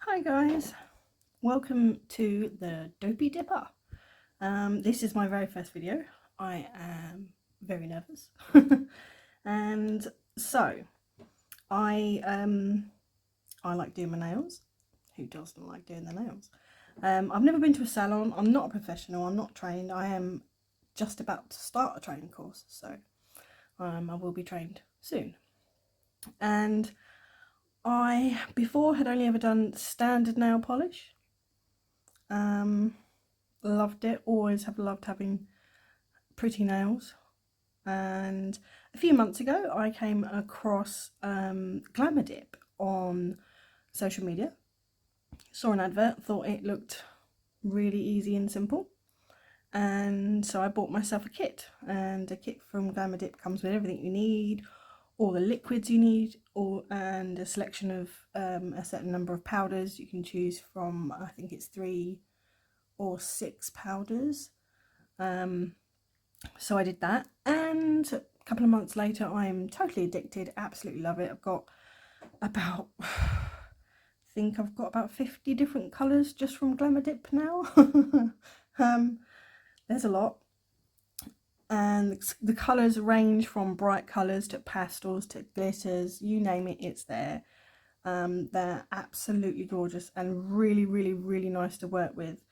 Hi guys, welcome to the Dopey Dipper. This is my very first video. I am very nervous. And so I like doing my nails. Who doesn't like doing their nails? I've never been to a salon. I'm not a professional. I'm not trained. I am just about to start a training course, so I will be trained soon. And I before had only ever done standard nail polish. Loved it, always have loved having pretty nails. And a few months ago I came across GLAMRDiP on social media, saw an advert, thought it looked really easy and simple, and so I bought myself a kit. And a kit from GLAMRDiP comes with everything you need, all the liquids you need, and a selection of a certain number of powders. You can choose from, I think it's 3 or 6 powders. So I did that, and a couple of months later I'm totally addicted, absolutely love it. I've got about, I think I've got about 50 different colours just from GLAMRDiP now. There's a lot, and the colours range from bright colours to pastels to glitters, you name it, it's there. They're absolutely gorgeous and really nice to work with.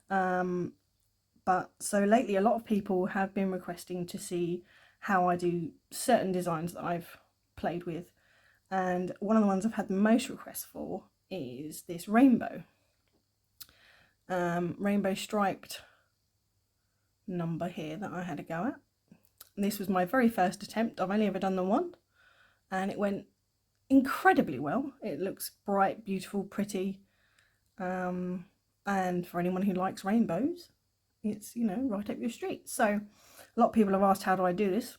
But so lately a lot of people have been requesting to see how I do certain designs that I've played with, and one of the ones I've had the most requests for is this rainbow striped number here that I had a go at. And this was my very first attempt. I've only ever done the one, and it went incredibly well. It looks bright, beautiful, pretty, and for anyone who likes rainbows, it's, you know, right up your street. So a lot of people have asked, how do I do this?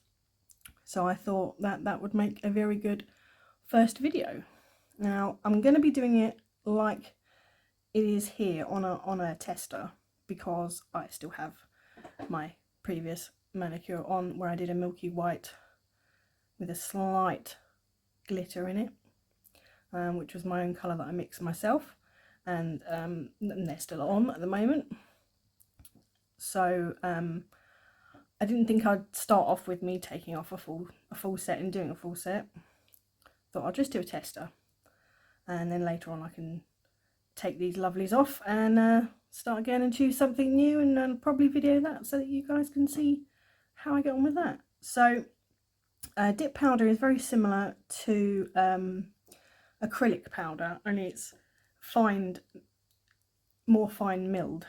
So I thought that would make a very good first video. Now I'm going to be doing it like it is here on a tester, because I still have my previous manicure on where I did a milky white with a slight glitter in it, which was my own colour that I mixed myself, and they're still on at the moment. So I didn't think I'd start off with me taking off a full set and doing a full set. Thought I'll just do a tester, and then later on I can take these lovelies off and start again and choose something new, and probably video that so that you guys can see how I get on with that. So dip powder is very similar to acrylic powder, only it's more fine milled,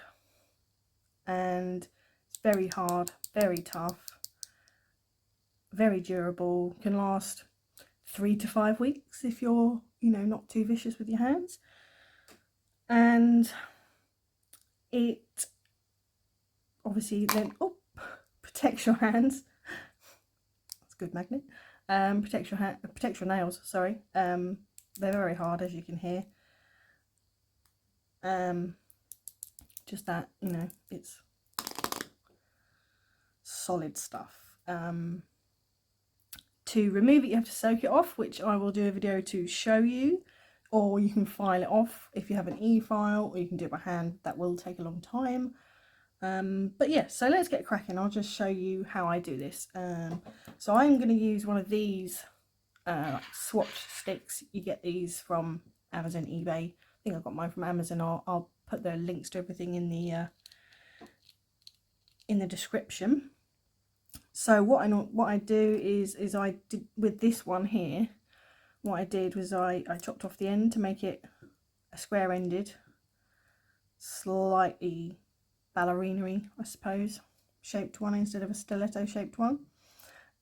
and it's very hard, very tough, very durable, can last 3 to 5 weeks if you're, you know, not too vicious with your hands. And it obviously then protects your hands. That's a good magnet. Protects your nails, sorry. They're very hard, as you can hear. Just that, you know, it's solid stuff. To remove it you have to soak it off, which I will do a video to show you, or you can file it off if you have an e-file, or you can do it by hand. That will take a long time. But yeah, so let's get cracking. I'll just show you how I do this. So I'm going to use one of these swatch sticks. You get these from Amazon, eBay. I think I got mine from Amazon. I'll put the links to everything in the description. So what I do is I did with this one here. What I did was I chopped off the end to make it a square-ended, slightly ballerina-y, I suppose, shaped one instead of a stiletto shaped one.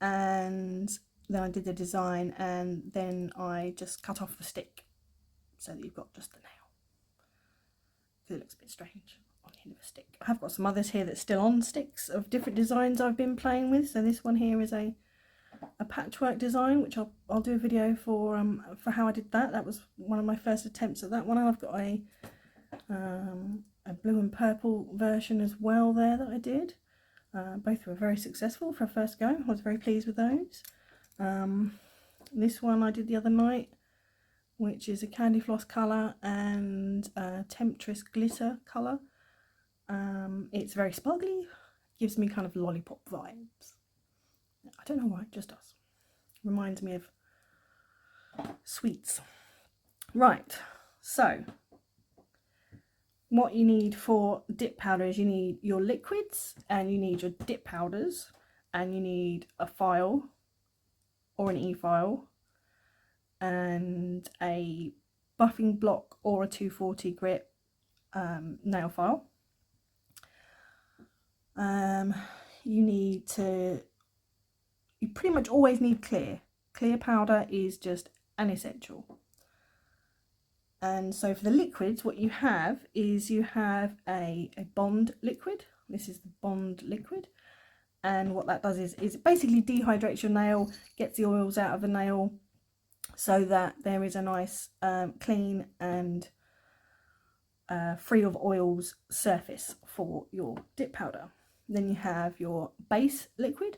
And then I did the design, and then I just cut off the stick so that you've got just the nail, because it looks a bit strange on the end of a stick. I have got some others here that's still on sticks of different designs I've been playing with. So this one here is a patchwork design, which I'll do a video for how I did that. That was one of my first attempts at that one. I've got a blue and purple version as well there that I did. Both were very successful for a first go. I was very pleased with those. This one I did the other night which is a candy floss colour and a temptress glitter colour. It's very sparkly, gives me kind of lollipop vibes. I don't know why, it just does. Reminds me of sweets. Right, so what you need for dip powder is you need your liquids and you need your dip powders, and you need a file or an e-file and a buffing block or a 240 grit nail file. You pretty much always need clear powder is just an essential. And so for the liquids, what you have is you have a bond liquid. This is the bond liquid, and what that does is it basically dehydrates your nail, gets the oils out of the nail so that there is a nice clean and free of oils surface for your dip powder. Then you have your base liquid.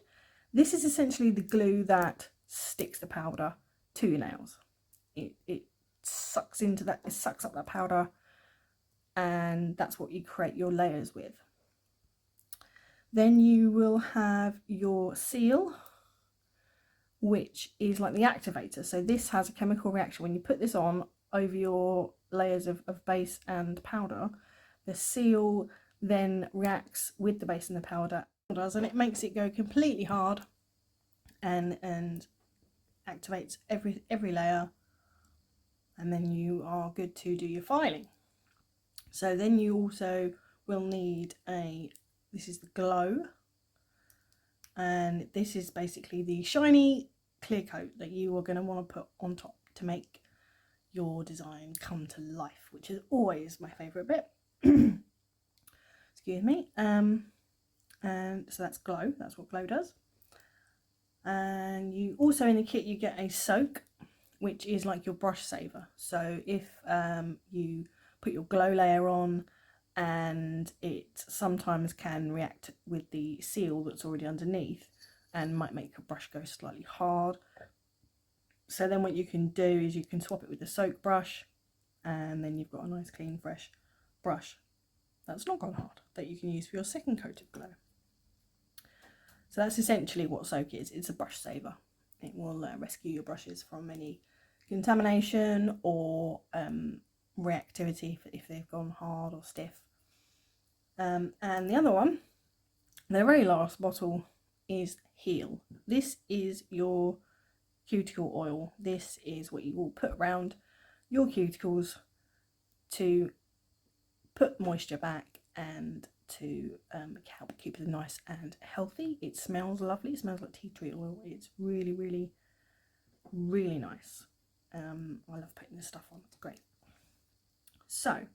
This is essentially the glue that sticks the powder to your nails. It sucks into that, it sucks up that powder, and that's what you create your layers with. Then you will have your seal, which is like the activator. So this has a chemical reaction. When you put this on over your layers of base and powder, the seal then reacts with the base and the powder, and it makes it go completely hard and activates every layer, and then you are good to do your filing. So then you also will need this is the glow, and this is basically the shiny clear coat that you are going to want to put on top to make your design come to life, which is always my favourite bit. Excuse me. And so that's glow, that's what glow does. And you also, in the kit, you get a soak, which is like your brush saver. So if you put your glow layer on and it sometimes can react with the seal that's already underneath and might make your brush go slightly hard. So then what you can do is you can swap it with the soak brush, and then you've got a nice clean fresh brush that's not gone hard that you can use for your second coat of glow. So that's essentially what soak is. It's a brush saver. It will rescue your brushes from any contamination or reactivity if they've gone hard or stiff. And the other one, the very last bottle, is Heal. This is your cuticle oil. This is what you will put around your cuticles to put moisture back and to help keep it nice and healthy. It smells lovely. It smells like tea tree oil. It's really, really, really nice. I love putting this stuff on. It's great. So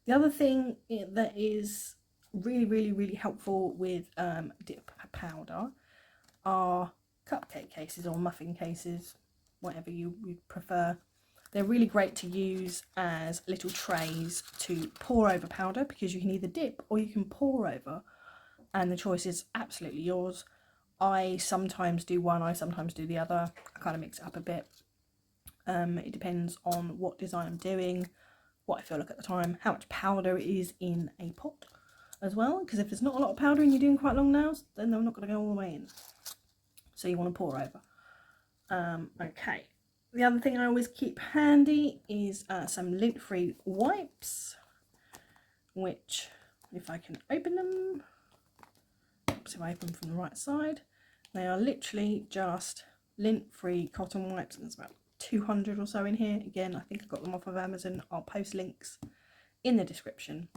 the other thing that is really, really, really helpful with dip powder are cupcake cases or muffin cases, whatever you prefer. They're really great to use as little trays to pour over powder, because you can either dip or you can pour over, and the choice is absolutely yours. I sometimes do one, I sometimes do the other. I kind of mix it up a bit. It depends on what design I'm doing, what I feel like at the time, how much powder is in a pot as well, because if there's not a lot of powder and you're doing quite long nails, then they're not going to go all the way in. So you want to pour over. Okay. The other thing I always keep handy is some lint-free wipes, which, if I can open them, oops, if I open them from the right side, they are literally just lint-free cotton wipes, and there's about 200 or so in here. Again, I think I got them off of Amazon. I'll post links in the description.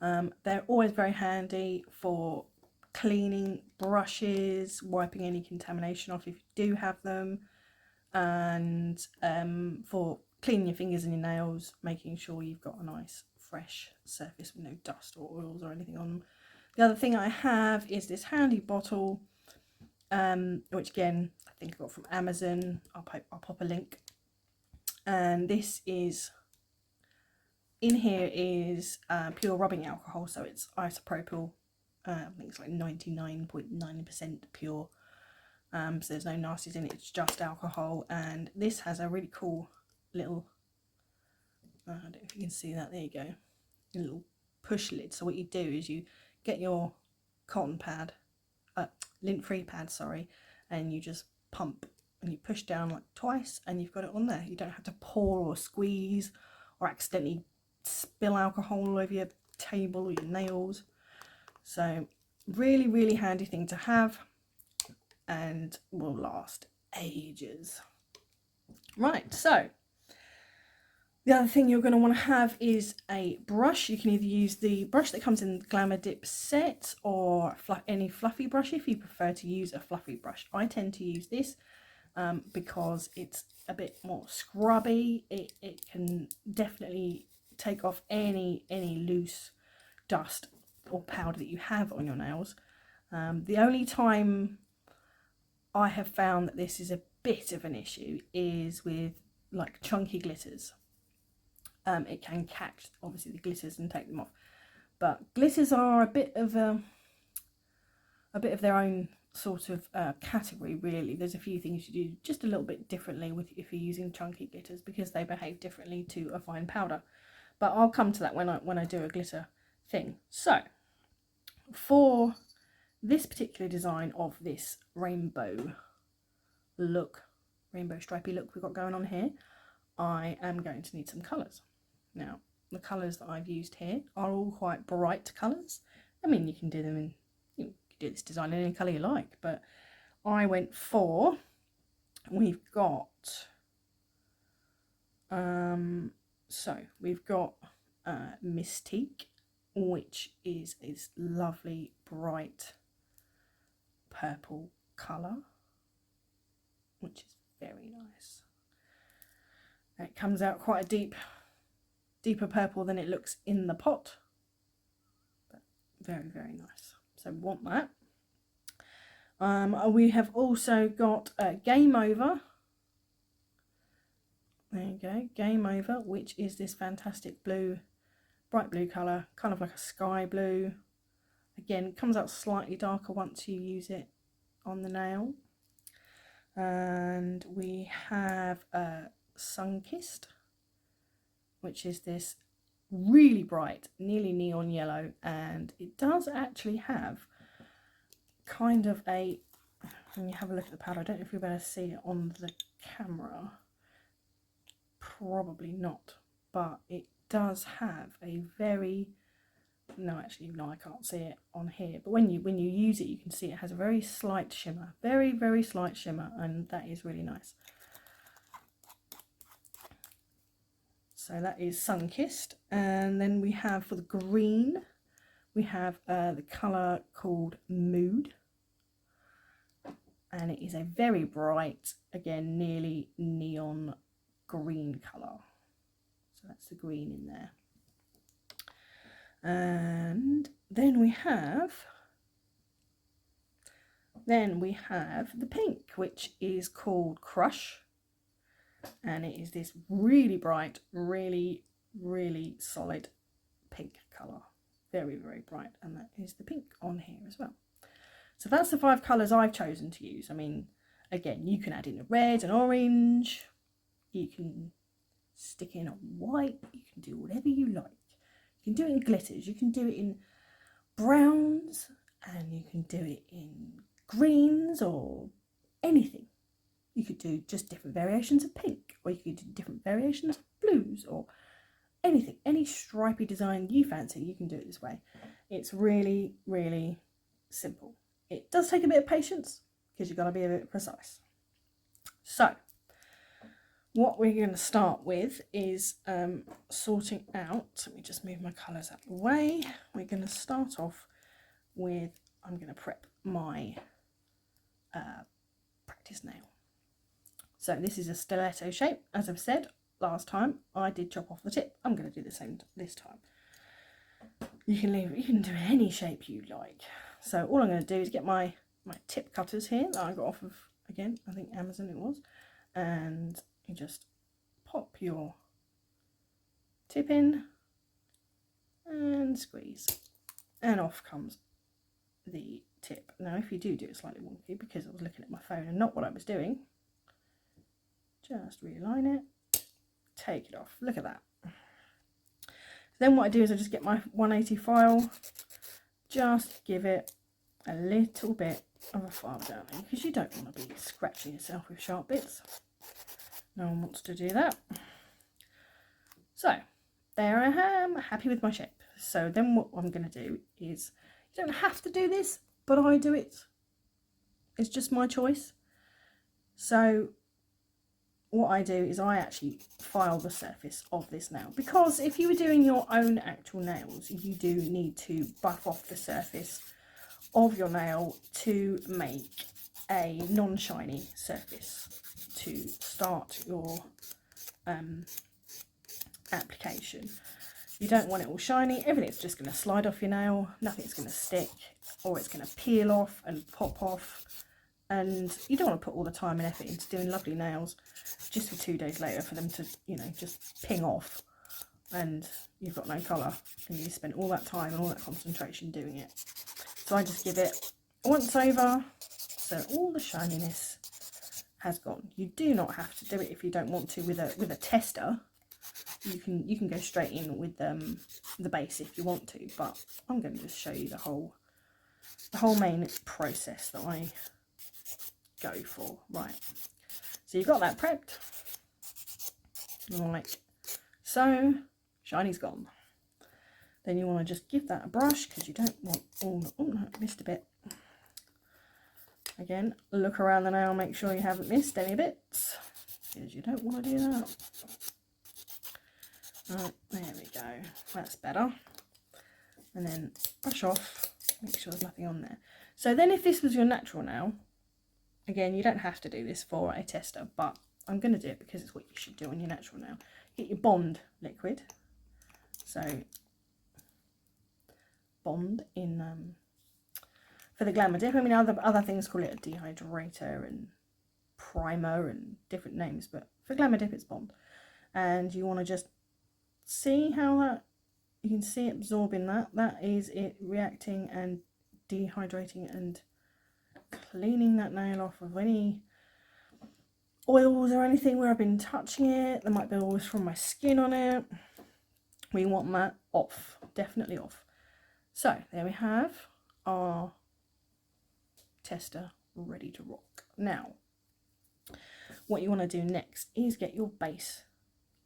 They're always very handy for cleaning brushes, wiping any contamination off if you do have them, and for cleaning your fingers and your nails, making sure you've got a nice fresh surface with no dust or oils or anything on them. The other thing I have is this handy bottle, which again I think I got from Amazon. I'll pop a link. And this is, in here is pure rubbing alcohol, so it's isopropyl. I think it's like 99.9% pure. So there's no nasties in it, it's just alcohol. And this has a really cool little, I don't know if you can see that, there you go, a little push lid. So what you do is you get your cotton pad, lint-free pad, sorry, and you just pump and you push down like twice and you've got it on there. You don't have to pour or squeeze or accidentally spill alcohol all over your table or your nails. So really, really handy thing to have and will last ages. Right, so the other thing you're going to want to have is a brush. You can either use the brush that comes in the GLAMRDiP set or any fluffy brush if you prefer to use a fluffy brush. I tend to use this because it's a bit more scrubby. It can definitely take off any loose dust or powder that you have on your nails. The only time I have found that this is a bit of an issue is with like chunky glitters. It can catch obviously the glitters and take them off, but glitters are a bit of their own sort of category really. There's a few things you do just a little bit differently with if you're using chunky glitters because they behave differently to a fine powder, but I'll come to that when I do a glitter thing. So for this particular design of this rainbow stripy look we've got going on here, I am going to need some colours. Now, the colours that I've used here are all quite bright colours. I mean, you can do them in, you can do this design in any colour you like, but I went for, we've got, Mystique, which is this lovely bright purple colour, which is very nice. It comes out quite a deeper purple than it looks in the pot, but very, very nice. So want that. We have also got Game Over. There you go, Game Over, which is this fantastic blue, bright blue colour, kind of like a sky blue. Again, it comes out slightly darker once you use it on the nail. And we have Sunkissed, which is this really bright, nearly neon yellow, and it does actually have kind of a, when you have a look at the powder, I don't know if you're able to see it on the camera, probably not, but it does have a very, no actually no, I can't see it on here, but when you use it you can see it has a very slight shimmer, very, very slight shimmer, and that is really nice. So that is Sunkissed. And then we have, for the green, we have the colour called Mood. And it is a very bright, again, nearly neon green colour. So that's the green in there. And then we have the pink, which is called Crush. And it is this really bright, really, really solid pink colour. Very, very bright. And that is the pink on here as well. So that's the 5 colours I've chosen to use. I mean, again, you can add in a red, an orange. You can stick in a white. You can do whatever you like. You can do it in glitters. You can do it in browns. And you can do it in greens or anything. You could do just different variations of pink, or you could do different variations of blues, or anything, any stripy design you fancy, you can do it this way. It's really, really simple. It does take a bit of patience because you've got to be a bit precise. So, what we're going to start with is sorting out, let me just move my colours out of the way. We're going to start off with, I'm going to prep my practice nail. So this is a stiletto shape. As I've said last time, I did chop off the tip. I'm going to do the same this time. You can do any shape you like. So all I'm going to do is get my tip cutters here that I got off of, again, I think Amazon it was, and you just pop your tip in and squeeze, and off comes the tip. Now if you do it slightly wonky because I was looking at my phone and not what I was doing, just realign it, take it off. Look at that. Then what I do is I just get my 180 file, just give it a little bit of a file down there because you don't want to be scratching yourself with sharp bits. No one wants to do that. So there I am, happy with my shape. So then what I'm going to do is, you don't have to do this, but I do it. It's just my choice. So what I do is I actually file the surface of this nail, because if you were doing your own actual nails, you do need to buff off the surface of your nail to make a non-shiny surface to start your application. You don't want it all shiny. Everything's just going to slide off your nail, nothing's going to stick, or it's going to peel off and pop off. And you don't want to put all the time and effort into doing lovely nails just for 2 days later for them to, you know, just ping off and you've got no colour and you spent all that time and all that concentration doing it. So I just give it a once over so all the shininess has gone. You do not have to do it if you don't want to with a tester. You can go straight in with the base if you want to, but I'm going to just show you the whole main process that I go for. Right, so you've got that prepped, like so. Shiny's gone. Then you want to just give that a brush because you don't want all the, oh no, I missed a bit. Again, look around the nail, make sure you haven't missed any bits because you don't want to do that. Right, there we go, that's better. And then brush off, make sure there's nothing on there. So then if this was your natural nail, again, you don't have to do this for a tester, but I'm going to do it because it's what you should do on your natural nail. Get your Bond liquid. So Bond in for the GLAMRDiP. I mean, other things call it a dehydrator and primer and different names, but for GLAMRDiP it's Bond. And you want to just see how that, you can see it absorbing that. That is it reacting and dehydrating and cleaning that nail off of any oils or anything where I've been touching it. There might be oils from my skin on it. We want that off, definitely off. So there we have our tester ready to rock. Now what you want to do next is get your base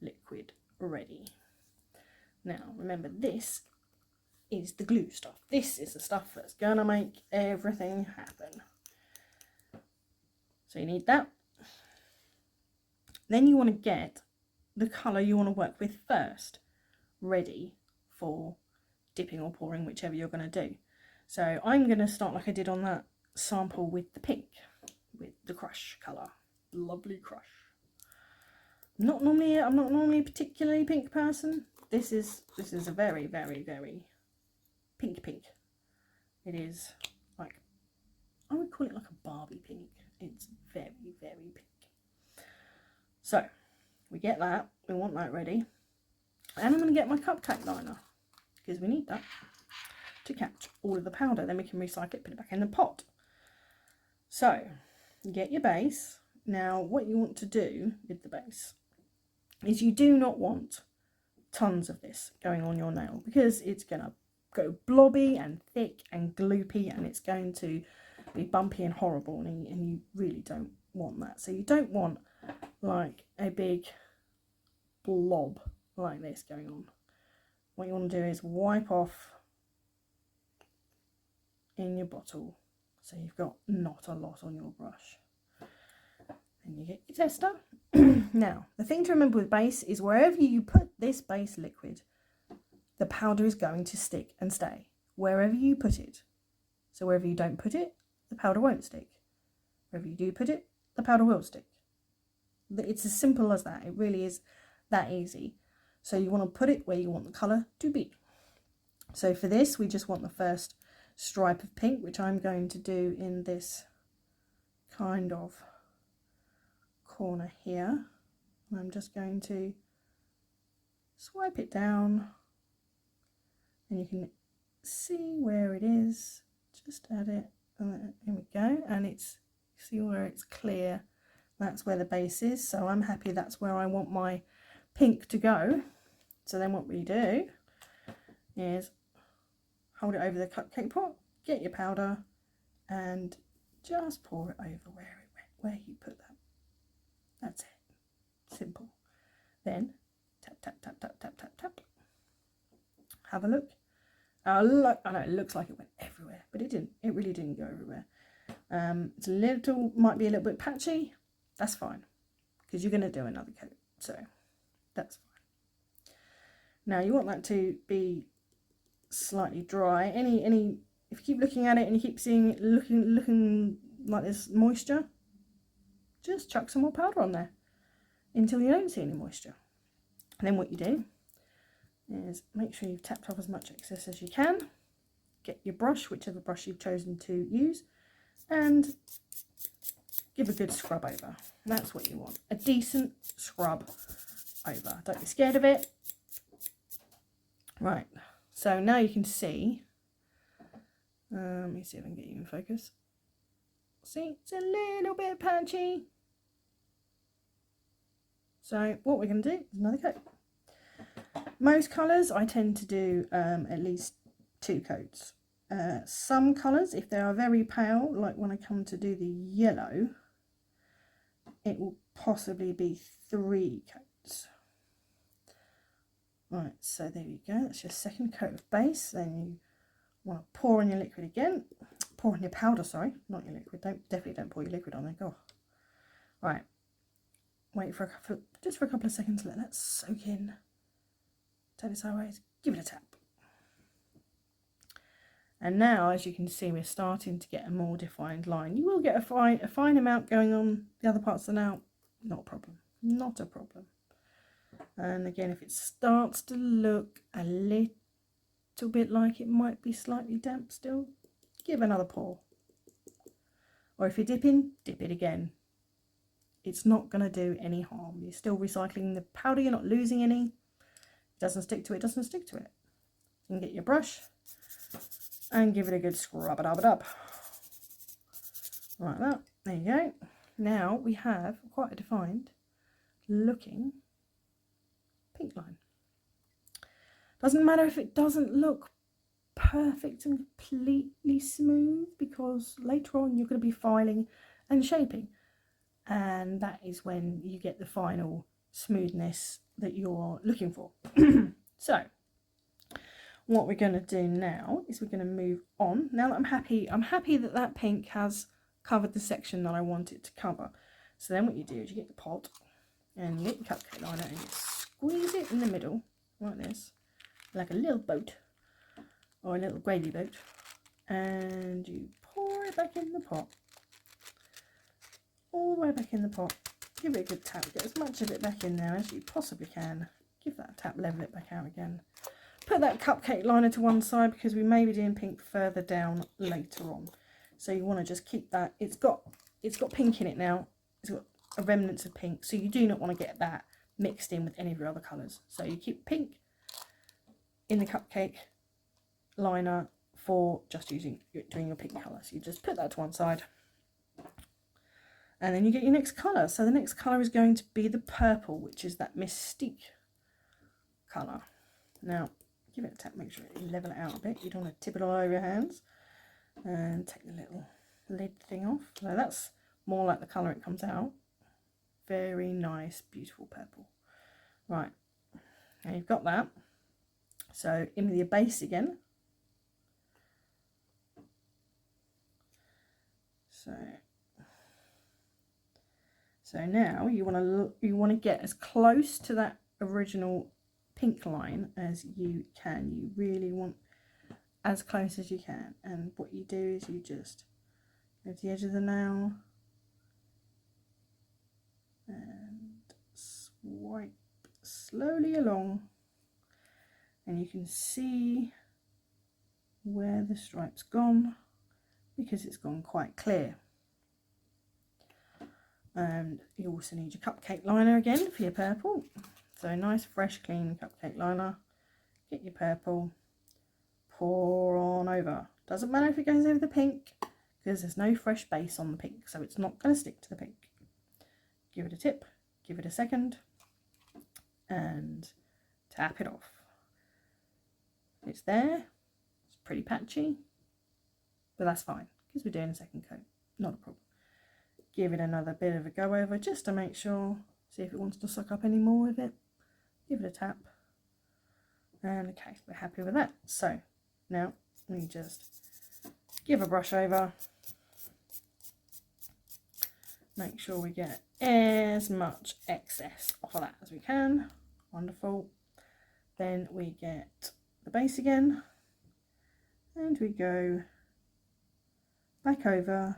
liquid ready. Now remember, this is the glue stuff. This is the stuff that's gonna make everything happen. So you need that. Then you want to get the colour you want to work with first ready for dipping or pouring, whichever you're going to do. So I'm going to start like I did on that sample with the pink, with the crush colour. Lovely crush. I'm not normally a particularly pink person. This is a very, very, very pink. It is like, I would call it like a Barbie pink. It's very, very pink. So we get that, we want that ready. And I'm going to get my cupcake liner because we need that to catch all of the powder. Then we can recycle it, put it back in the pot. So you get your base. Now what you want to do with the base is you do not want tons of this going on your nail because it's going to go blobby and thick and gloopy and it's going to be bumpy and horrible, and you really don't want that. So you don't want like a big blob like this going on. What you want to do is wipe off in your bottle so you've got not a lot on your brush. Then you get your tester. Now the thing to remember with base is wherever you put this base liquid, the powder is going to stick and stay wherever you put it. So wherever you don't put it, the powder won't stick. Wherever you do put it, the powder will stick. It's as simple as that. It really is that easy. So you want to put it where you want the colour to be. So for this, we just want the first stripe of pink, which I'm going to do in this kind of corner here. And I'm just going to swipe it down and you can see where it is. Just add it Here we go, and it's, see where it's clear, that's where the base is, so I'm happy that's where I want my pink to go. So then what we do is hold it over the cupcake pot, get your powder, and just pour it over where you put that. That's it. Simple. Then tap, tap, tap, tap, tap, tap, tap. Have a look. I know it looks like it went everywhere, but it didn't. It really didn't go everywhere. It's a little, might be a little bit patchy. That's fine, because you're going to do another coat, so that's fine. Now you want that to be slightly dry. If you keep looking at it and you keep seeing it looking like there's moisture, just chuck some more powder on there until you don't see any moisture. And then what you do is make sure you've tapped off as much excess as you can. Get your brush, whichever brush you've chosen to use, and give a good scrub over. That's what you want, a decent scrub over. Don't be scared of it. Right, so now you can see, let me see if I can get you in focus. See, it's a little bit patchy. So what we're going to do is another coat. Most colours I tend to do at least 2 coats. Some colours, if they are very pale, like when I come to do the yellow, it will possibly be 3 coats. Right, so there you go, that's your second coat of base. Then you want to pour on your liquid again. Pour on your powder, sorry, not your liquid. Definitely don't pour your liquid on there. Go. Right. Wait for just for a couple of seconds, let that soak in. Turn it sideways, give it a tap. And now, as you can see, we're starting to get a more defined line. You will get a fine amount going on the other parts of the nail. Not a problem. Not a problem. And again, if it starts to look a little bit like it might be slightly damp still, give another pour. Or if you're dipping, dip it again. It's not going to do any harm. You're still recycling the powder, you're not losing any. It doesn't stick to it, doesn't stick to it. You can get your brush and give it a good scrub it up. Like that. There you go. Now we have quite a defined looking pink line. Doesn't matter if it doesn't look perfect and completely smooth, because later on you're going to be filing and shaping, and that is when you get the final smoothness that you're looking for. So what we're going to do now is we're going to move on. Now that I'm happy that that pink has covered the section that I want it to cover. So then what you do is you get the pot and you get your cupcake liner and you squeeze it in the middle like this, like a little boat or a little gravy boat, and you pour it back in the pot, all the way back in the pot. Give it a good tap, get as much of it back in there as you possibly can. Give that a tap, level it back out again. Put that cupcake liner to one side because we may be doing pink further down later on. So you want to just keep that. It's got pink in it now. It's got a remnants of pink, so you do not want to get that mixed in with any of your other colours. So you keep pink in the cupcake liner for just doing your pink colour. So you just put that to one side. And then you get your next colour. So the next colour is going to be the purple, which is that Mystique colour. Now, give it a tap, make sure you level it out a bit. You don't want to tip it all over your hands. And take the little lid thing off. So that's more like the colour it comes out. Very nice, beautiful purple. Right, now you've got that. So in with your base again. So now you want to get as close to that original pink line as you can. You really want as close as you can. And what you do is you just go to the edge of the nail and swipe slowly along, and you can see where the stripe's gone because it's gone quite clear. And you also need your cupcake liner again for your purple. So a nice fresh clean cupcake liner. Get your purple, pour on over. Doesn't matter if it goes over the pink, because there's no fresh base on the pink, so it's not going to stick to the pink. Give it a tip, give it a second, and tap it off. It's there, it's pretty patchy, but that's fine because we're doing a second coat, not a problem. Give it another bit of a go over just to make sure, see if it wants to suck up any more of it. Give it a tap, and okay, we're happy with that. So now we just give a brush over, make sure we get as much excess off of that as we can. Wonderful. Then we get the base again, and we go back over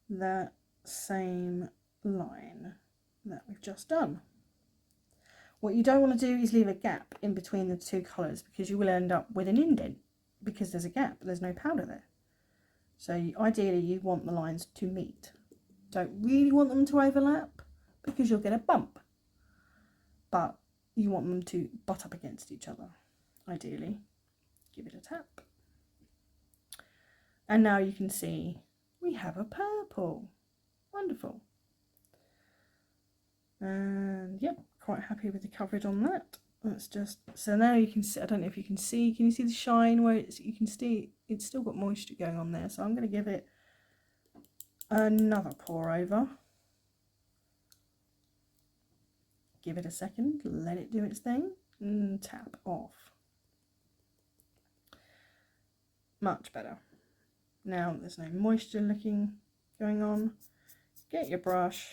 that same line that we've just done. What you don't want to do is leave a gap in between the two colours, because you will end up with an indent because there's a gap, there's no powder there. So ideally you want the lines to meet. Don't really want them to overlap because you'll get a bump, but you want them to butt up against each other ideally. Give it a tap, and now you can see we have a purple. Wonderful. And yep, quite happy with the coverage on that. That's just, so now you can see, I don't know if you can see, can you see the shine where it's, you can see it's still got moisture going on there. So I'm going to give it another pour over. Give it a second, let it do its thing, and tap off. Much better. Now there's no moisture going on. Get your brush,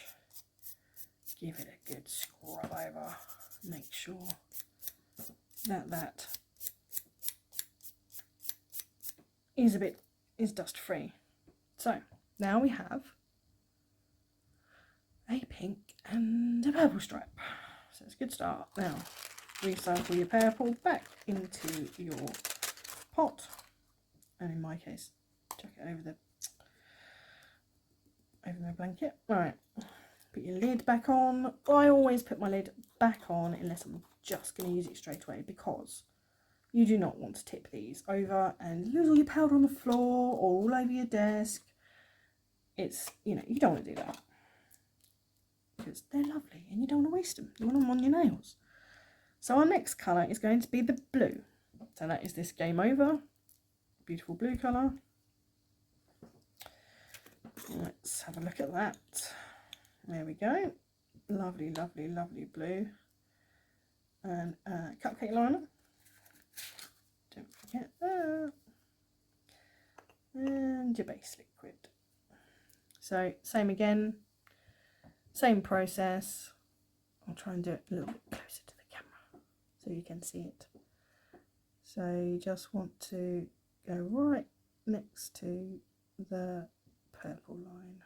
give it a good scrub over, make sure that is dust free. So now we have a pink and a purple stripe. So it's a good start. Now recycle your purple back into your pot, and in my case chuck it over my blanket. Right, put your lid back on. I always put my lid back on unless I'm just going to use it straight away, because you do not want to tip these over and lose all your powder on the floor or all over your desk. It's, you know, you don't want to do that because they're lovely and you don't want to waste them. You want them on your nails. So our next colour is going to be the blue. So that is this Game Over. Beautiful blue colour. Let's have a look at that. There we go. Lovely, lovely, lovely blue. And cupcake liner. Don't forget that. And your base liquid. So same again, same process. I'll try and do it a little bit closer to the camera so you can see it. So you just want to go right next to the purple line.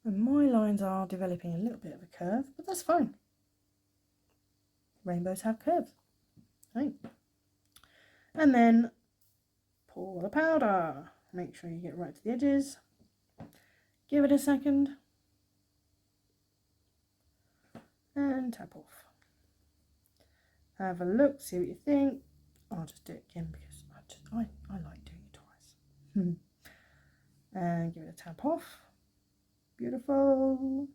And my lines are developing a little bit of a curve, but that's fine. Rainbows have curves, right? And then pour the powder. Make sure you get right to the edges. Give it a second. And tap off. Have a look, see what you think. I'll just do it again because I like doing it twice. And give it a tap off. Beautiful.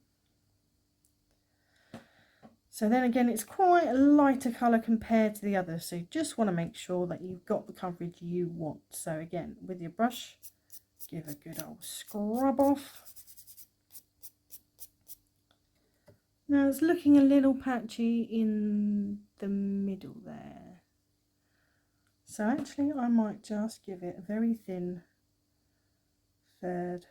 So then again, it's quite a lighter colour compared to the others, so you just want to make sure that you've got the coverage you want. So again, with your brush, give a good old scrub off. Now it's looking a little patchy in the middle there. So actually I might just give it a very thin third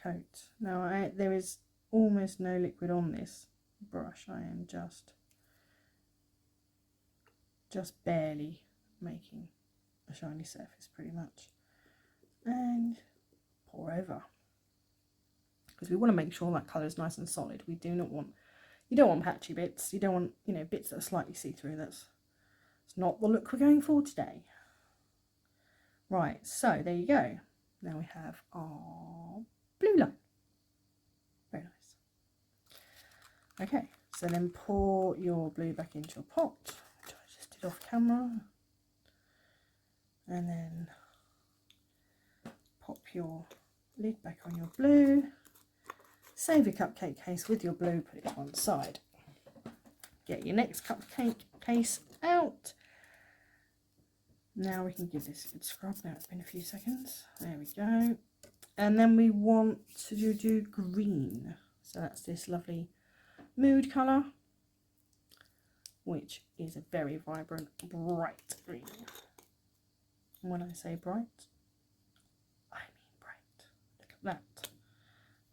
coat. Now there is almost no liquid on this brush. I am just barely making a shiny surface pretty much, and pour over, because we want to make sure that colour is nice and solid. We do not want, you don't want patchy bits, you don't want, you know, bits that are slightly see-through. It's not the look we're going for today. Right, so there you go. Now we have our blue line. Very nice. Okay, so then pour your blue back into your pot, which I just did off camera, and then pop your lid back on your blue, save your cupcake case with your blue, put it to one side. Get your next cupcake case out. Now we can give this a good scrub. Now it's been a few seconds. There we go. And then we want to do green. So that's this lovely mood colour, which is a very vibrant, bright green. And when I say bright, I mean bright. Look at that.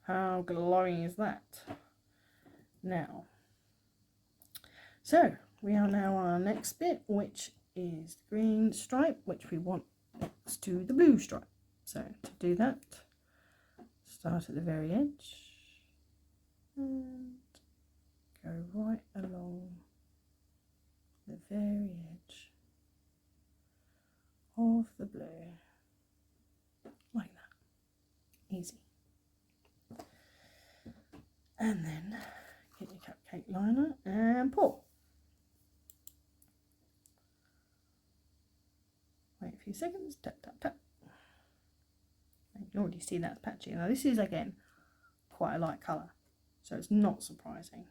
How glowing is that? Now, so we are now on our next bit, which is the green stripe, which we want next to the blue stripe. So to do that, start at the very edge and go right along the very edge of the blue, like that. Easy. And then get your cupcake liner and pour. Wait a few seconds, tap, tap, tap. You can already see that's patchy. Now this is, again, quite a light colour, so it's not surprising.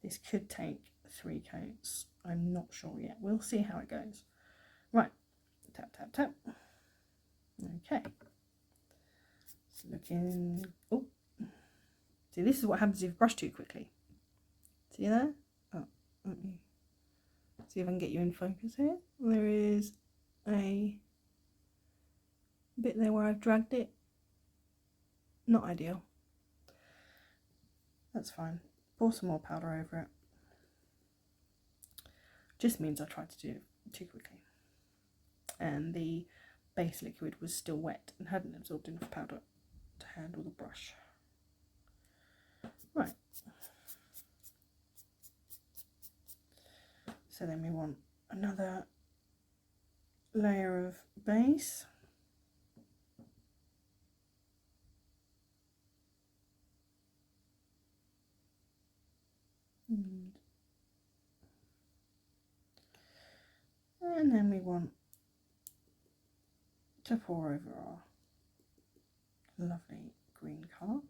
This could take 3 coats. I'm not sure yet. We'll see how it goes. Right, tap, tap, tap. Okay. It's looking... Oh. See, this is what happens if you brush too quickly. See there? Oh, let me see if I can get you in focus here. There is a bit there where I've dragged it. Not ideal. That's fine. Pour some more powder over it. Just means I tried to do it too quickly. And the base liquid was still wet and hadn't absorbed enough powder to handle the brush. Right. So then we want another layer of base. And then we want to pour over our lovely green colour.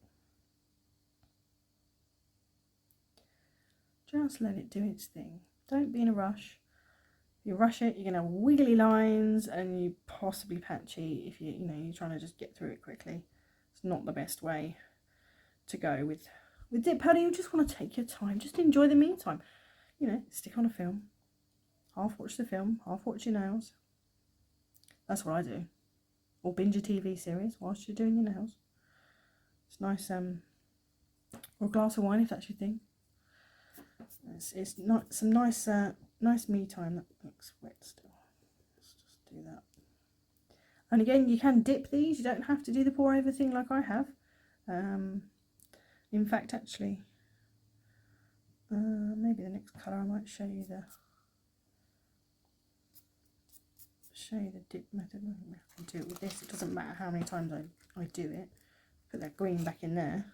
Just let it do its thing. Don't be in a rush. If you rush it, you're going to have wiggly lines and you possibly patchy if you're trying to just get through it quickly. It's not the best way to go with dip powder. You just want to take your time. Just enjoy the meantime. Stick on a film. Half watch the film, half watch your nails. That's what I do. Or binge a TV series whilst you're doing your nails. It's nice, or a glass of wine if that's your thing. It's not some nice me time. That looks wet still. Let's just do that. And again, you can dip these. You don't have to do the pour over thing like I have. In fact, actually, maybe the next colour I might show you the dip method. I can do it with this. It doesn't matter how many times I do it. Put that green back in there.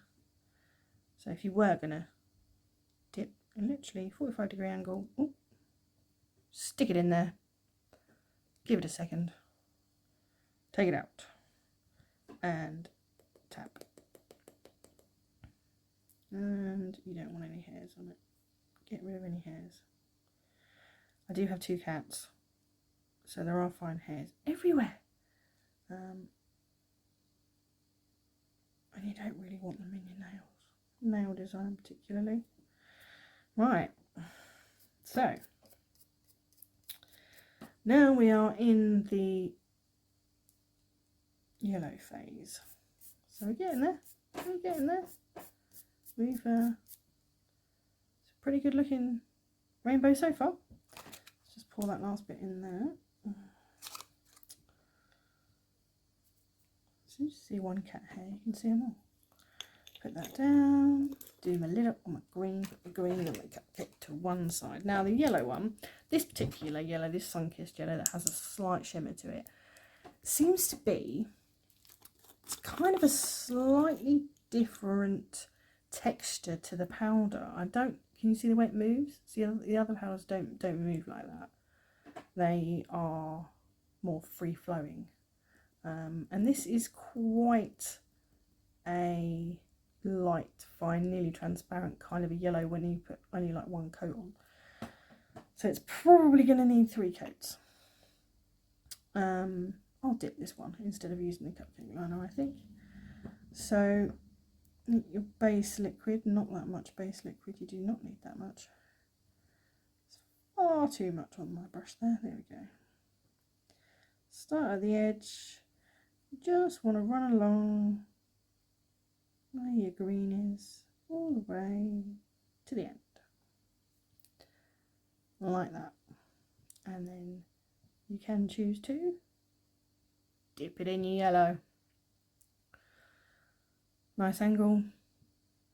So if you were gonna dip in literally 45-degree angle, stick it in there, give it a second, take it out, and tap. And you don't want any hairs on it. Get rid of any hairs. I do have 2 cats, so there are fine hairs everywhere. And you don't really want them in your nails. Nail design particularly. Right, so now we are in the yellow phase. So we're getting there. We've it's a pretty good looking rainbow so far. Let's just pour that last bit in there. So you see one cat hair, you can see them all. Put that down, do my lid up on my green, put the green and my cupcake to one side. Now the yellow one, this particular yellow, this sun-kissed yellow that has a slight shimmer to it, seems to be, it's kind of a slightly different texture to the powder. Can you see the way it moves? See, the other powders don't move like that. They are more free flowing. And this is quite a light, fine, nearly transparent kind of a yellow when you put only like one coat on. So it's probably going to need 3 coats. I'll dip this one instead of using the cupcake liner, I think. So your base liquid, not that much base liquid, you do not need that much. It's far too much on my brush there. There we go. Start at the edge. You just want to run along where your green is, all the way to the end. Like that. And then you can choose to dip it in your yellow. Nice angle.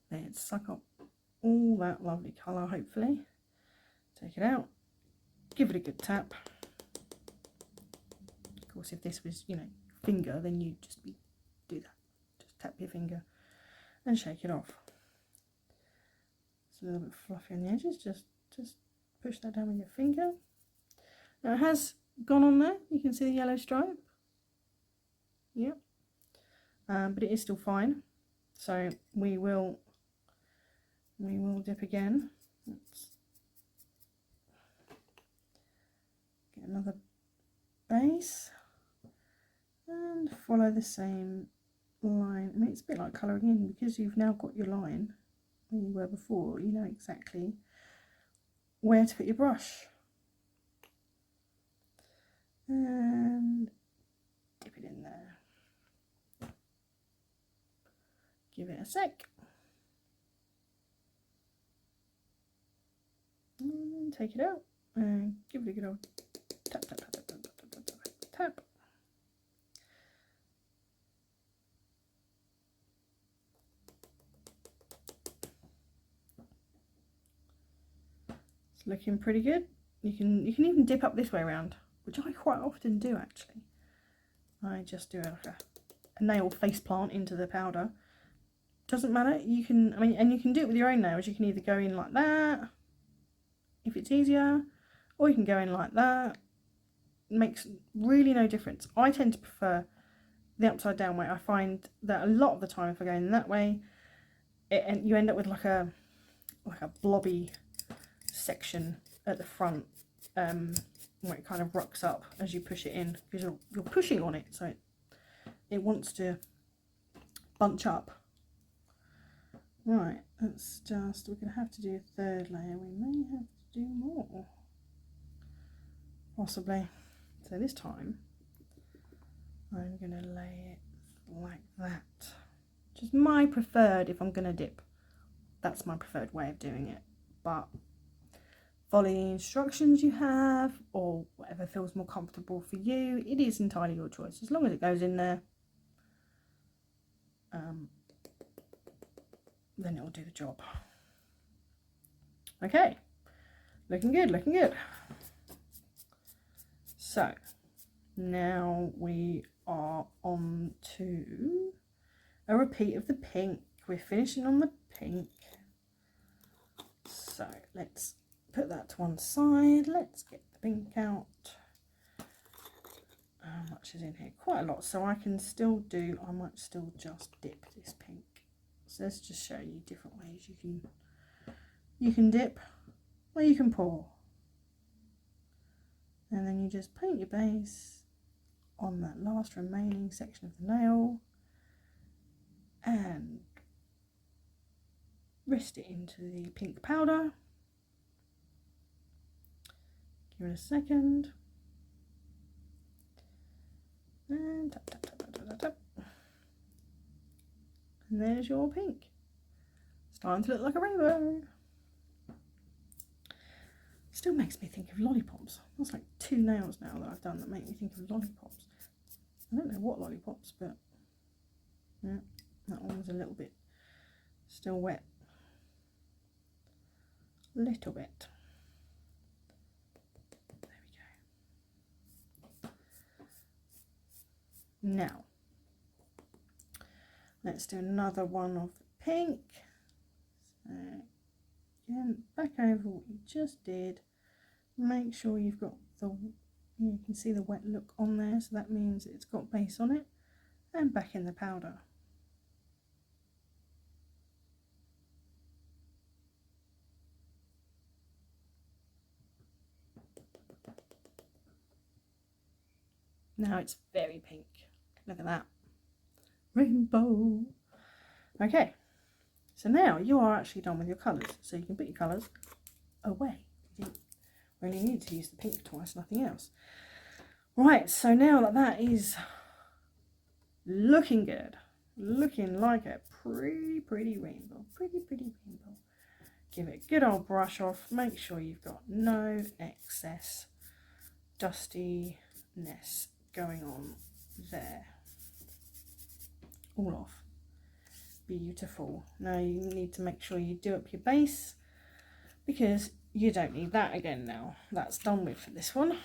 Let's suck up all that lovely colour, hopefully. Take it out. Give it a good tap. Of course, if this was, finger, then you'd just do that. Just tap your finger and shake it off. It's a little bit fluffy on the edges. Just push that down with your finger. Now it has gone on there. You can see the yellow stripe. Yep. But it is still fine. So we will dip again. Let's get another base and follow the same line. I mean, it's a bit like colouring in, because you've now got your line where you were before. You know exactly where to put your brush. And dip it in there. Give it a sec. And take it out and give it a good old tap, tap, tap, tap, tap, tap, tap, tap, tap. It's looking pretty good. You can even dip up this way around, which I quite often do actually. I just do a nail face plant into the powder. Doesn't matter. You can, and you can do it with your own nails. You can either go in like that, if it's easier, or you can go in like that. It makes really no difference. I tend to prefer the upside down way. I find that a lot of the time, if I go in that way, and you end up with like a blobby section at the front, where it kind of rocks up as you push it in, because you're pushing on it, so it wants to bunch up. Right, we're going to have to do a 3rd layer. We may have to do more, possibly. So this time I'm going to lay it like that, which is my preferred. If I'm going to dip, that's my preferred way of doing it. But follow the instructions you have, or whatever feels more comfortable for you. It is entirely your choice, as long as it goes in there. Then it will do the job. Okay, looking good, looking good. So now we are on to a repeat of the pink. We're finishing on the pink. So let's put that to one side. Let's get the pink out. How much is in here? Quite a lot. So I might still just dip this pink. So let's just show you different ways you can dip, or you can pour. And then you just paint your base on that last remaining section of the nail and rest it into the pink powder. Give it a second. And tap, tap, tap, tap, tap, tap, tap. And there's your pink. Starting to look like a rainbow. Still makes me think of lollipops. That's like 2 nails now that I've done that make me think of lollipops. I don't know what lollipops, but yeah, that one was a little bit still wet. A little bit. There we go. Now, let's do another one of the pink. again, back over what you just did. Make sure you've got you can see the wet look on there, so that means it's got base on it, and back in the powder. Now it's very pink. Look at that. Rainbow. Okay, so now you are actually done with your colours, so you can put your colours away. You only need to use the pink twice, nothing else. Right, so now that that is looking good, looking like a pretty rainbow, pretty rainbow, give it a good old brush off. Make sure you've got no excess dustiness going on there. All off. Beautiful. Now you need to make sure you do up your base, because you don't need that again now. That's done with for this one.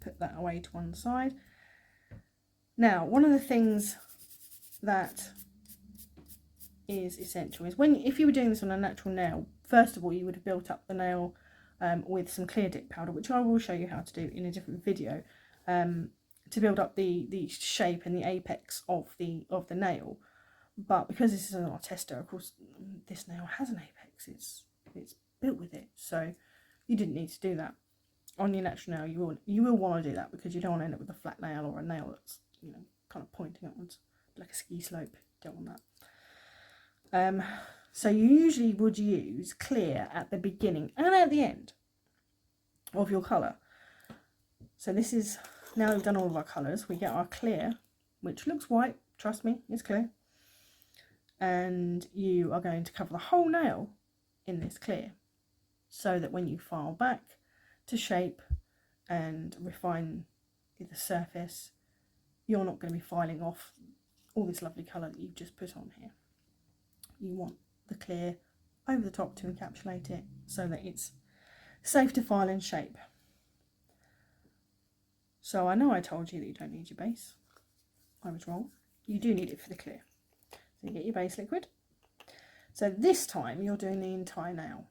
Put that away to one side. Now, one of the things that is essential is if you were doing this on a natural nail, first of all, you would have built up the nail with some GLAMRDiP powder, which I will show you how to do in a different video, to build up the shape and the apex of the nail. But because this is an tester, of course, this nail has an apex. It's built with it, so you didn't need to do that. On your natural nail, you will want to do that, because you don't want to end up with a flat nail or a nail that's, you know, kind of pointing upwards like a ski slope. You don't want that. So you usually would use clear at the beginning and at the end of your colour. So this is, now we've done all of our colours, we get our clear, which looks white, trust me, it's clear. And you are going to cover the whole nail in this clear, so that when you file back to shape and refine the surface, you're not going to be filing off all this lovely colour that you've just put on here. You want the clear over the top to encapsulate it, so that it's safe to file and shape. So I know I told you that you don't need your base. I was wrong. You do need it for the clear. So you get your base liquid. So this time you're doing the entire nail.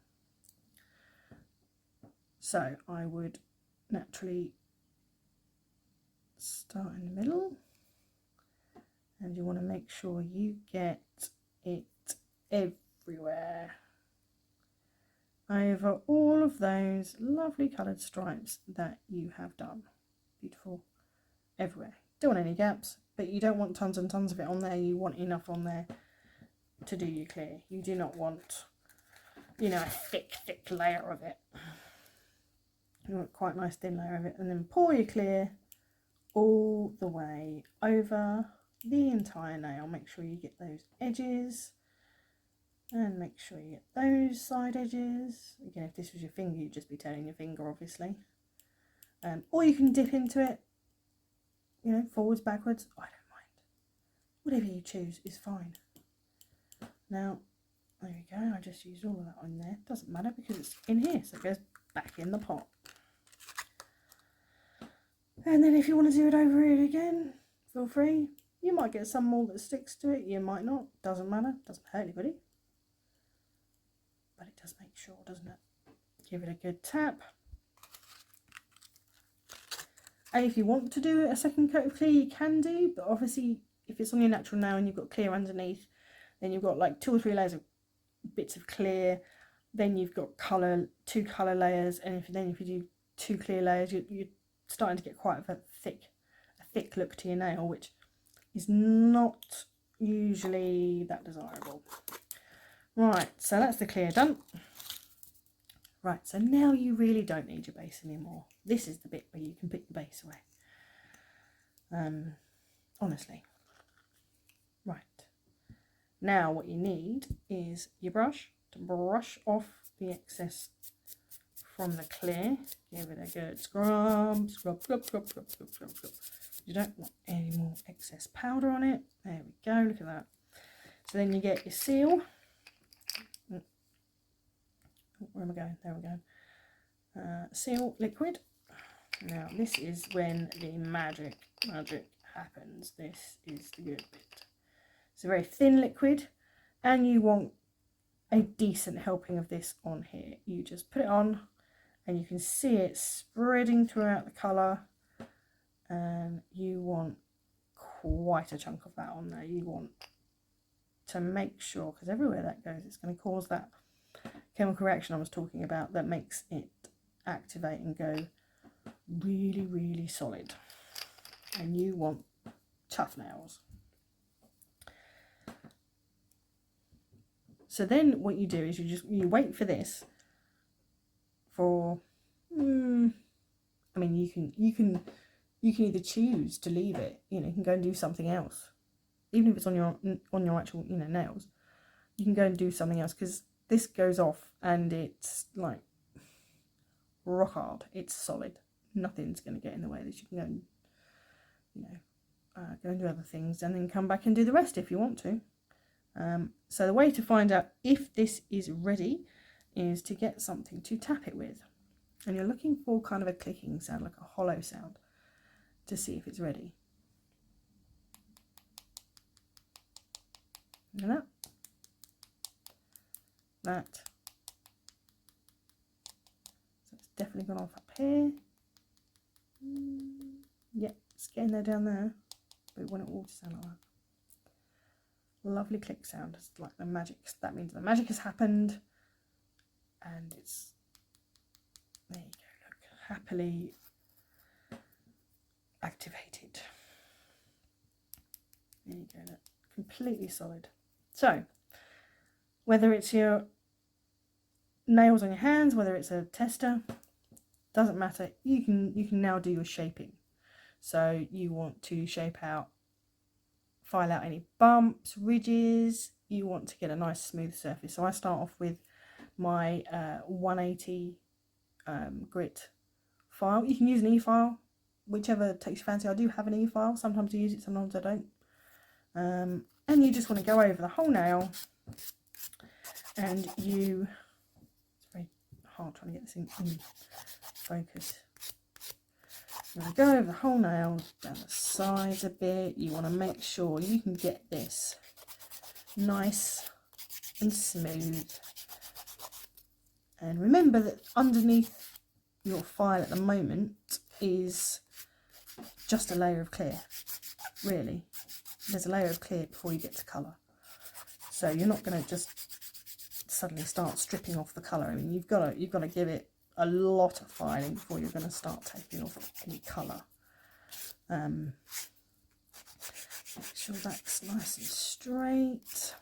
So I would naturally start in the middle, and you want to make sure you get it everywhere, over all of those lovely coloured stripes that you have done. Beautiful, everywhere. Don't want any gaps, but you don't want tons and tons of it on there. You want enough on there to do your clear. You do not want, you know, a thick layer of it. You want quite a nice thin layer of it, and then pour your clear all the way over the entire nail. Make sure you get those edges, and make sure you get those side edges. Again, if this was your finger, you'd just be turning your finger, obviously. Or you can dip into it, you know, forwards, backwards. I don't mind. Whatever you choose is fine. Now, there we go. I just used all of that on there. Doesn't matter, because it's in here, so it goes back in the pot. And then if you want to do it over it again, feel free. You might get some more that sticks to it. You might not. Doesn't matter. Doesn't hurt anybody. But it does make sure, doesn't it? Give it a good tap. And if you want to do a second coat of clear, you can do. But obviously, if it's on your natural nail and you've got clear underneath, then you've got like 2 or 3 layers of bits of clear. Then you've got colour, 2 colour layers. And if you do 2 clear layers, you're starting to get quite a thick look to your nail, which is not usually that desirable. Right, so that's the clear done. Right, so now you really don't need your base anymore. This is the bit where you can put your base away. Honestly. Right. Now what you need is your brush to brush off the excess from the clear. Give it a good scrub. You don't want any more excess powder on it. There we go, look at that. So then you get your seal. Where am I going? There we go. Seal liquid. Now this is when the magic happens. This is the good bit. It's a very thin liquid, and you want a decent helping of this on here. You just put it on and you can see it spreading throughout the colour, and you want quite a chunk of that on there. You want to make sure, because everywhere that goes it's going to cause that chemical reaction I was talking about that makes it activate and go really, really solid. And you want tough nails. So then what you do is you wait for this for I mean, you can either choose to leave it, you know, you can go and do something else. Even if it's on your actual, you know, nails, you can go and do something else, because this goes off and it's like rock hard. It's solid. Nothing's going to get in the way. That you can go and, you know, go and do other things and then come back and do the rest if you want to. So the way to find out if this is ready is to get something to tap it with. And you're looking for kind of a clicking sound, like a hollow sound, to see if it's ready. Look at that. So it's definitely gone off up here. Yep, it's getting there down there. But we want it all to sound like that. Lovely click sound. It's like the magic. That means the magic has happened, and it's, there you go, look, happily activated. There you go, look, completely solid. So whether it's your nails on your hands, whether it's a tester, doesn't matter. You can now do your shaping. So you want to shape out, file out any bumps, ridges. You want to get a nice smooth surface. So I start off with my 180 grit file. You can use an e-file, whichever takes your fancy. I do have an e-file. Sometimes I use it, sometimes I don't. And you just want to go over the whole nail, and it's very hard trying to get this in focus. You want to go over the whole nail, down the sides a bit. You want to make sure you can get this nice and smooth. And remember that underneath your file at the moment is just a layer of clear, really. There's a layer of clear before you get to colour. So you're not going to just suddenly start stripping off the colour. I mean, you've got to give it a lot of filing before you're going to start taking off any colour. Make sure that's nice and straight.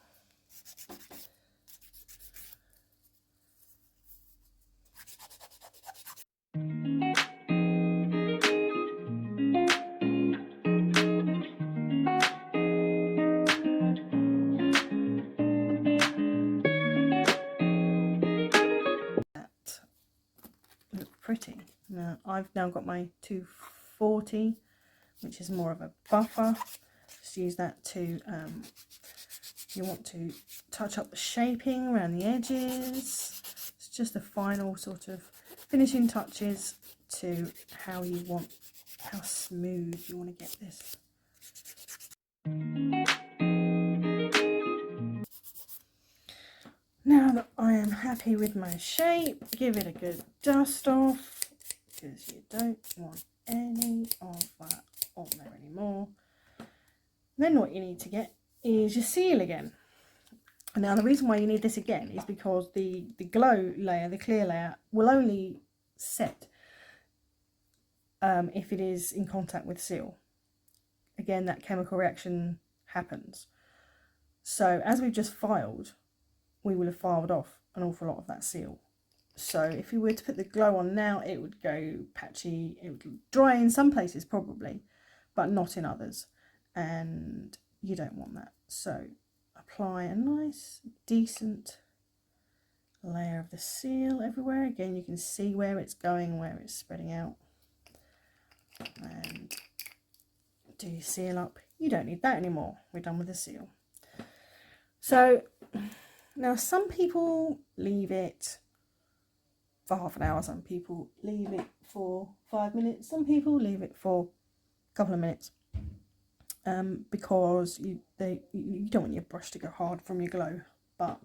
Pretty. Now I've now got my 240, which is more of a buffer. Just use that to you want to touch up the shaping around the edges. It's just the final sort of finishing touches to how smooth you want to get this. Now that I am happy with my shape, give it a good dust off, because you don't want any of that on there anymore. Then what you need to get is your seal again. Now the reason why you need this again is because the glow layer, the clear layer, will only set if it is in contact with seal. Again, that chemical reaction happens. So as we've just filed, we will have filed off an awful lot of that seal. So if you were to put the glow on now, it would go patchy. It would dry in some places probably, but not in others. And you don't want that. So apply a nice, decent layer of the seal everywhere. Again, you can see where it's going, where it's spreading out. And do your seal up. You don't need that anymore. We're done with the seal. So now some people leave it for half an hour, some people leave it for 5 minutes, some people leave it for a couple of minutes, because you don't want your brush to go hard from your glow. But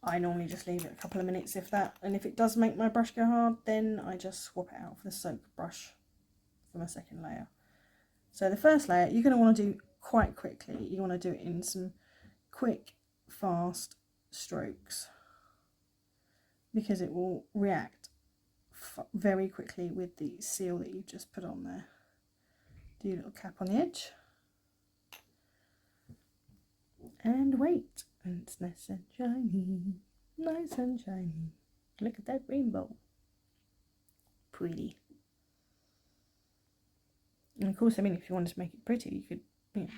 I normally just leave it a couple of minutes if that, and if it does make my brush go hard, then I just swap it out for the soap brush for my second layer. So the first layer you're going to want to do quite quickly. You want to do it in some quick, fast strokes because it will react very quickly with the seal that you've just put on there. Do a little cap on the edge and wait, and it's nice and shiny, nice and shiny. Look at that rainbow, pretty. And of course, I mean, if you wanted to make it pretty, you could, you know,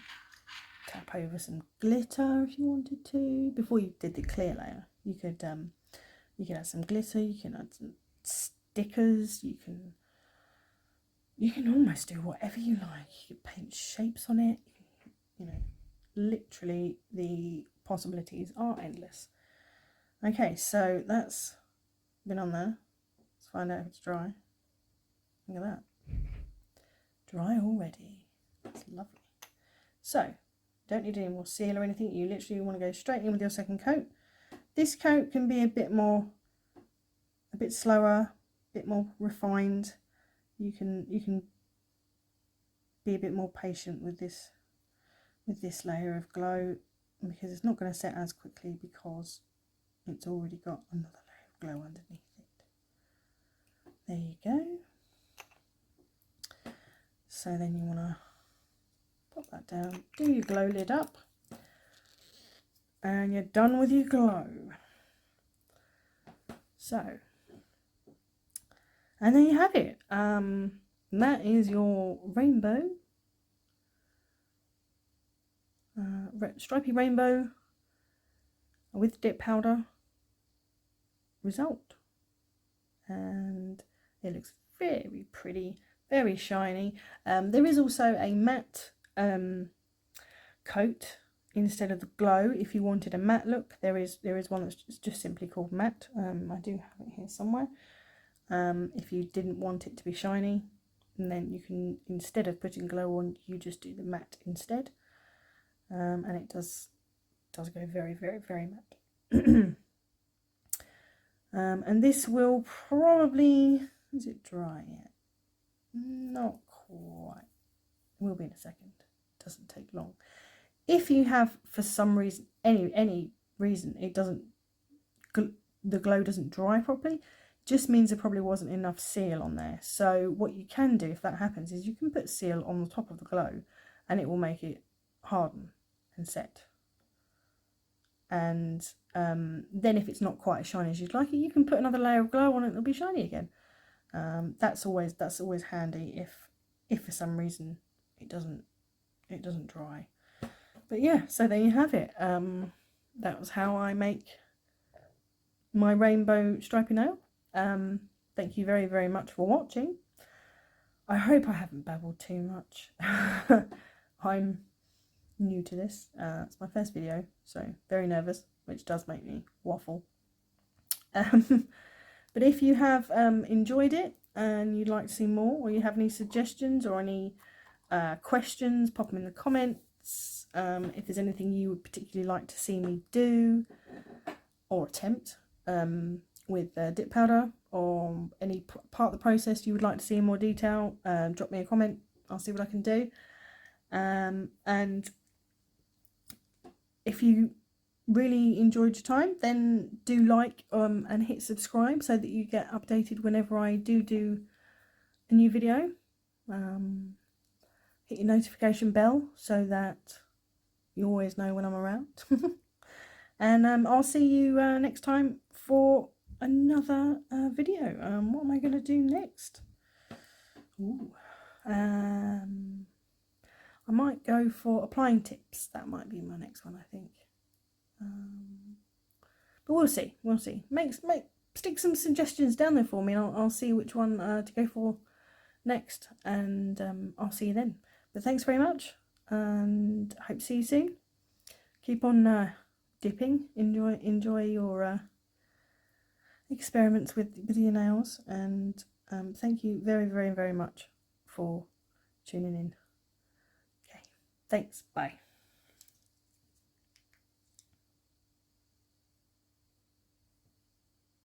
tap over some glitter if you wanted to. Before you did the clear layer, you could add some glitter. You can add some stickers. You can almost do whatever you like. You could paint shapes on it. You know, literally the possibilities are endless. Okay, so that's been on there. Let's find out if it's dry. Look at that. Dry already. That's lovely. So, don't need any more seal or anything. You literally want to go straight in with your second coat. This coat can be a bit slower, a bit more refined. You can be a bit more patient with this layer of glow, because it's not going to set as quickly because it's already got another layer of glow underneath it. There you go. So then you want to pop that down, do your glow lid up, and you're done with your glow. So, and there you have it. That is your rainbow, stripy rainbow with dip powder result, and it looks very pretty, very shiny. There is also a matte coat instead of the glow. If you wanted a matte look, there is one that's just simply called matte. I do have it here somewhere. If you didn't want it to be shiny, and then you can, instead of putting glow on, you just do the matte instead, and it does go very, very, very matte. And this will probably, is it dry yet? Not quite. It will be in a second. It doesn't take long. If you have, for some reason, any reason, it doesn't, the glow doesn't dry properly, just means there probably wasn't enough seal on there. So what you can do if that happens is you can put seal on the top of the glow, and it will make it harden and set. And then if it's not quite as shiny as you'd like it, you can put another layer of glow on it and it'll be shiny again. That's always handy if for some reason it doesn't dry. But yeah, so there you have it. That was how I make my rainbow stripy nail. Thank you very, very much for watching. I hope I haven't babbled too much. I'm new to this. It's my first video, so very nervous, which does make me waffle. But if you have enjoyed it and you'd like to see more, or you have any suggestions or any questions, pop them in the comments. If there's anything you would particularly like to see me do or attempt with dip powder, or any part of the process you would like to see in more detail, drop me a comment. I'll see what I can do. And if you really enjoyed your time, then do like and hit subscribe so that you get updated whenever I do a new video. Hit your notification bell so that you always know when I'm around. And I'll see you next time for another video. What am I going to do next? Ooh, I might go for applying tips. That might be my next one, I think. But we'll see. Stick some suggestions down there for me, and I'll see which one to go for next, and I'll see you then. But thanks very much, and I hope to see you soon. Keep on dipping. Enjoy your experiments with your nails, and thank you very, very, very much for tuning in. Okay, thanks. Bye.